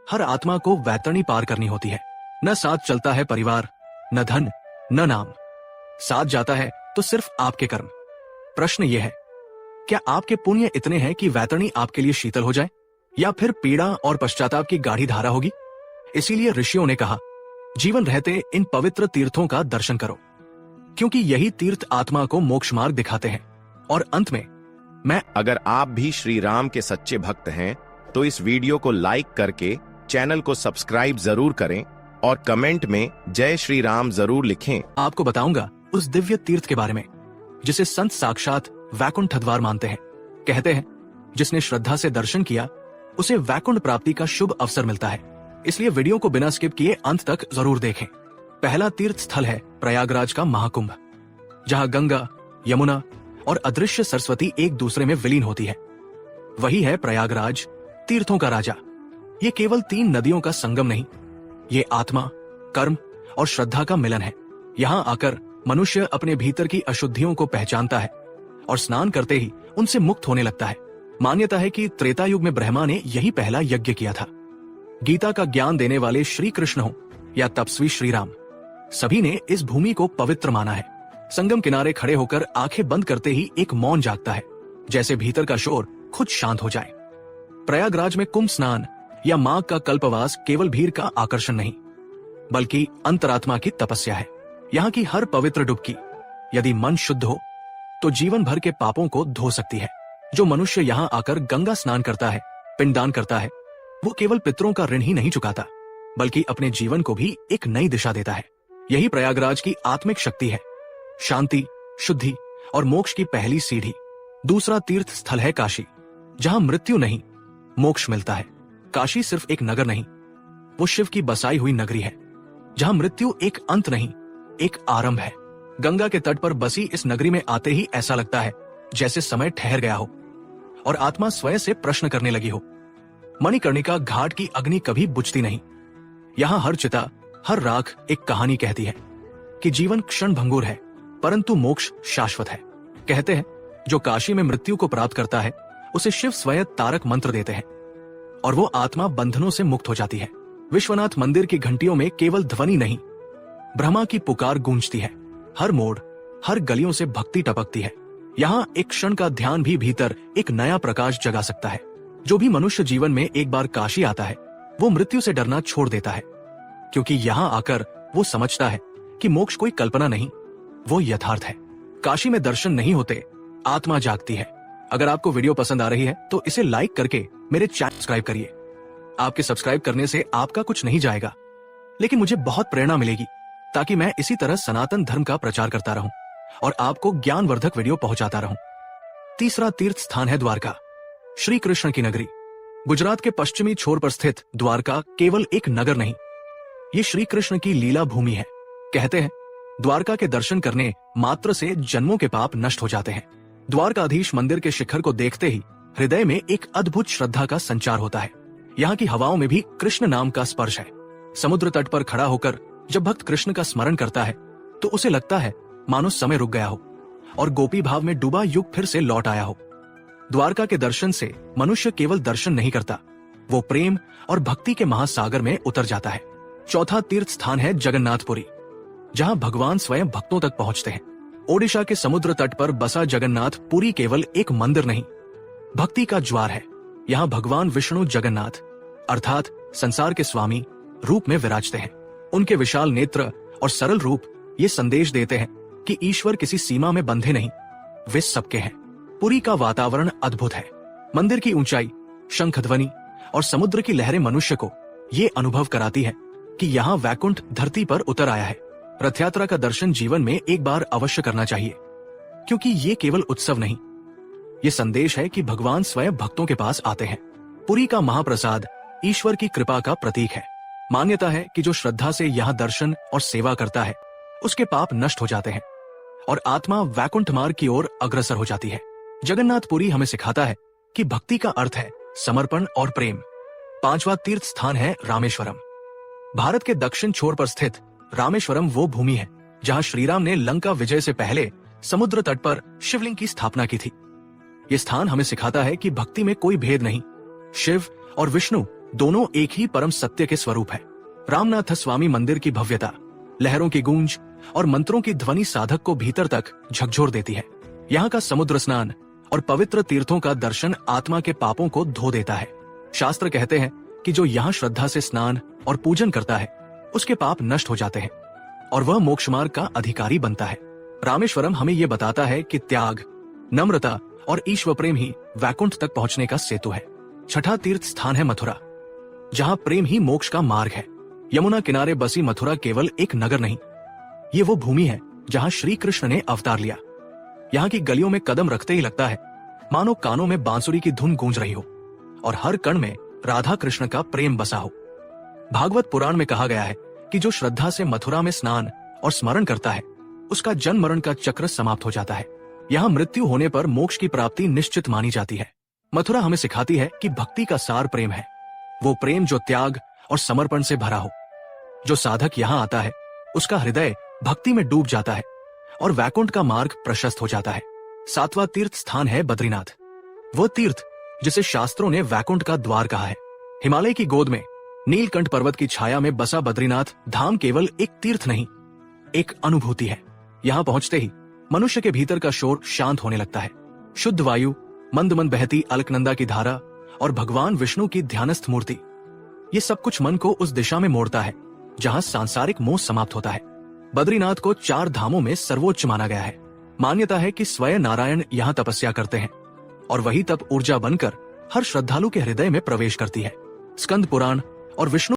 हर आत्मा को वैतरणी पार करनी होती है। न साथ चलता है परिवार, न धन, न नाम। साथ जाता है तो सिर्फ आपके कर्म। प्रश्न यह है, क्या आपके पुण्य इतने हैं कि वैतरणी आपके लिए शीतल हो जाए, या फिर पीड़ा और पश्चाताप की गाढ़ी धारा होगी? इसीलिए ऋषियों ने कहा, जीवन रहते इन पवित्र तीर्थों का दर्शन करो, क्योंकि यही तीर्थ आत्मा को मोक्ष मार्ग दिखाते हैं। और अंत में अगर आप भी श्री राम के सच्चे भक्त हैं तो इस वीडियो को लाइक करके चैनल को सब्सक्राइब जरूर करें और कमेंट में जय श्री राम जरूर लिखें। आपको बताऊंगा उस दिव्य तीर्थ के बारे में जिसे संत साक्षात वैकुंठ द्वार मानते हैं। कहते हैं, जिसने श्रद्धा से दर्शन किया उसे वैकुंठ प्राप्ति का शुभ अवसर मिलता है। इसलिए वीडियो को बिना स्किप किए अंत तक जरूर देखें। पहला तीर्थ स्थल है प्रयागराज का महाकुंभ, जहां गंगा, यमुना और अदृश्य सरस्वती एक दूसरे में विलीन होती है। वही है प्रयागराज, तीर्थों का राजा। ये केवल 3 नदियों का संगम नहीं, ये आत्मा, कर्म और श्रद्धा का मिलन है। यहाँ आकर मनुष्य अपने भीतर की अशुद्धियों को पहचानता है और स्नान करते ही उनसे मुक्त होने लगता है। मान्यता है कि त्रेता युग में ब्रह्मा ने यही पहला यज्ञ किया था। गीता का ज्ञान देने वाले श्री कृष्ण हो या तपस्वी श्री राम, सभी ने इस भूमि को पवित्र माना है। संगम किनारे खड़े होकर आंखें बंद करते ही एक मौन जागता है, जैसे भीतर का शोर खुद शांत हो जाए। प्रयागराज में कुंभ स्नान या माघ का कल्पवास केवल भीड़ का आकर्षण नहीं, बल्कि अंतरात्मा की तपस्या है। यहाँ की हर पवित्र डुबकी, यदि मन शुद्ध हो तो जीवन भर के पापों को धो सकती है। जो मनुष्य यहाँ आकर गंगा स्नान करता है, पिंडदान करता है, वो केवल पितरों का ऋण ही नहीं चुकाता, बल्कि अपने जीवन को भी एक नई दिशा देता है। यही प्रयागराज की आत्मिक शक्ति है, शांति, शुद्धि और मोक्ष की पहली सीढ़ी। दूसरा तीर्थ स्थल है काशी, जहां मृत्यु नहीं, मोक्ष मिलता है। काशी सिर्फ एक नगर नहीं, वो शिव की बसाई हुई नगरी है, जहां मृत्यु एक अंत नहीं, एक आरंभ है। गंगा के तट पर बसी इस नगरी में आते ही ऐसा लगता है जैसे समय ठहर गया हो और आत्मा स्वयं से प्रश्न करने लगी हो। मणिकर्णिका घाट की अग्नि कभी बुझती नहीं। यहाँ हर चिता, हर राख एक कहानी कहती है कि जीवन क्षण भंगुर है, परंतु मोक्ष शाश्वत है। कहते हैं, जो काशी में मृत्यु को प्राप्त करता है उसे शिव स्वयं तारक मंत्र देते हैं और वो आत्मा बंधनों से मुक्त हो जाती है। विश्वनाथ मंदिर की घंटियों में केवल ध्वनि नहीं, ब्रह्मा की पुकार गूंजती है। हर मोड़, हर गलियों से भक्ति टपकती है। यहाँ एक क्षण का ध्यान भी भीतर एक नया प्रकाश जगा सकता है। जो भी मनुष्य जीवन में एक बार काशी आता है वो मृत्यु से डरना छोड़ देता है, क्योंकि यहाँ आकर वो समझता है कि मोक्ष कोई कल्पना नहीं, वो यथार्थ है। काशी में दर्शन नहीं होते, आत्मा जागती है। अगर आपको वीडियो पसंद आ रही है तो इसे लाइक करके मेरे चैनल सब्सक्राइब करिए। आपके सब्सक्राइब करने से आपका कुछ नहीं जाएगा, लेकिन मुझे बहुत प्रेरणा मिलेगी, ताकि मैं इसी तरह सनातन धर्म का प्रचार करता रहूं और आपको ज्ञानवर्धक वीडियो पहुंचाता रहूं। तीसरा तीर्थ स्थान है द्वारका, श्री कृष्ण की नगरी। गुजरात के पश्चिमी छोर पर स्थित द्वारका केवल एक नगर नहीं, ये श्री कृष्ण की लीला भूमि है। कहते हैं, द्वारका के दर्शन करने मात्र से जन्मों के पाप नष्ट हो जाते हैं। द्वारकाधीश मंदिर के शिखर को देखते ही हृदय में एक अद्भुत श्रद्धा का संचार होता है। यहाँ की हवाओं में भी कृष्ण नाम का स्पर्श है। समुद्र तट पर खड़ा होकर जब भक्त कृष्ण का स्मरण करता है तो उसे लगता है मानो समय रुक गया हो और गोपी भाव में डूबा युग फिर से लौट आया हो। द्वारका के दर्शन से मनुष्य केवल दर्शन नहीं करता, वो प्रेम और भक्ति के महासागर में उतर जाता है। चौथा तीर्थ स्थान है जगन्नाथपुरी, जहां भगवान स्वयं भक्तों तक पहुंचते हैं। ओडिशा के समुद्र तट पर बसा जगन्नाथ पुरी केवल एक मंदिर नहीं, भक्ति का ज्वार है। यहाँ भगवान विष्णु जगन्नाथ अर्थात संसार के स्वामी रूप में विराजते हैं। उनके विशाल नेत्र और सरल रूप ये संदेश देते हैं कि ईश्वर किसी सीमा में बंधे नहीं, वे सबके हैं। पुरी का वातावरण अद्भुत है। मंदिर की ऊंचाई, शंख ध्वनि और समुद्र की लहरें मनुष्य को ये अनुभव कराती है कि यहाँ वैकुंठ धरती पर उतर आया है। रथ यात्रा का दर्शन जीवन में एक बार अवश्य करना चाहिए, क्योंकि ये केवल उत्सव नहीं, ये संदेश है कि भगवान स्वयं भक्तों के पास आते हैं। पुरी का महाप्रसाद ईश्वर की कृपा का प्रतीक है। मान्यता है कि जो श्रद्धा से यहाँ दर्शन और सेवा करता है उसके पाप नष्ट हो जाते हैं और आत्मा वैकुंठ मार्ग की ओर अग्रसर हो जाती है। जगन्नाथपुरी हमें सिखाता है कि भक्ति का अर्थ है समर्पण और प्रेम। पांचवा तीर्थ स्थान है रामेश्वरम। भारत के दक्षिण छोर पर स्थित रामेश्वरम वो भूमि है जहां श्रीराम ने लंका विजय से पहले समुद्र तट पर शिवलिंग की स्थापना की थी। ये स्थान हमें सिखाता है कि भक्ति में कोई भेद नहीं, शिव और विष्णु दोनों एक ही परम सत्य के स्वरूप है। रामनाथ स्वामी मंदिर की भव्यता, लहरों की गूंज और मंत्रों की ध्वनि साधक को भीतर तक झकझोर देती है। यहाँ का समुद्र स्नान और पवित्र तीर्थों का दर्शन आत्मा के पापों को धो देता है। शास्त्र कहते हैं कि जो यहाँ श्रद्धा से स्नान और पूजन करता है उसके पाप नष्ट हो जाते हैं और वह मोक्ष मार्ग का अधिकारी बनता है। रामेश्वरम हमें यह बताता है कि त्याग, नम्रता और ईश्वर प्रेम ही वैकुंठ तक पहुंचने का सेतु है। छठा तीर्थ स्थान है मथुरा, जहां प्रेम ही मोक्ष का मार्ग है। यमुना किनारे बसी मथुरा केवल एक नगर नहीं, ये वो भूमि है जहां श्री कृष्ण ने अवतार लिया। यहाँ की गलियों में कदम रखते ही लगता है मानो कानों में बांसुरी की धुन गूंज रही हो और हर कण में राधा कृष्ण का प्रेम बसा हो। भागवत पुराण में कहा गया है कि जो श्रद्धा से मथुरा में स्नान और स्मरण करता है उसका जन्म मरण का चक्र समाप्त हो जाता है। यहाँ मृत्यु होने पर मोक्ष की प्राप्ति निश्चित मानी जाती है। मथुरा हमें सिखाती है कि भक्ति का सार प्रेम है, वो प्रेम जो त्याग और समर्पण से भरा हो। जो साधक यहाँ आता है उसका हृदय भक्ति में डूब जाता है और वैकुंठ का मार्ग प्रशस्त हो जाता है। सातवां तीर्थ स्थान है बद्रीनाथ, वो तीर्थ जिसे शास्त्रों ने वैकुंठ का द्वार कहा है। हिमालय की गोद में नीलकंठ पर्वत की छाया में बसा बद्रीनाथ धाम केवल एक तीर्थ नहीं, एक अनुभूति है। यहाँ पहुंचते ही मनुष्य के भीतर का शोर शांत होने लगता है। शुद्ध वायु, मंद मंद बहती अलकनंदा की धारा और भगवान विष्णु की ध्यानस्थ मूर्ति, ये सब कुछ मन को उस दिशा में मोड़ता है जहां सांसारिक मोह समाप्त होता है। बद्रीनाथ को 4 धामों में सर्वोच्च माना गया है। मान्यता है कि स्वयं नारायण यहाँ तपस्या करते हैं और वही तप ऊर्जा बनकर हर श्रद्धालु के हृदय में प्रवेश करती है। स्कंद पुराण और विष्णु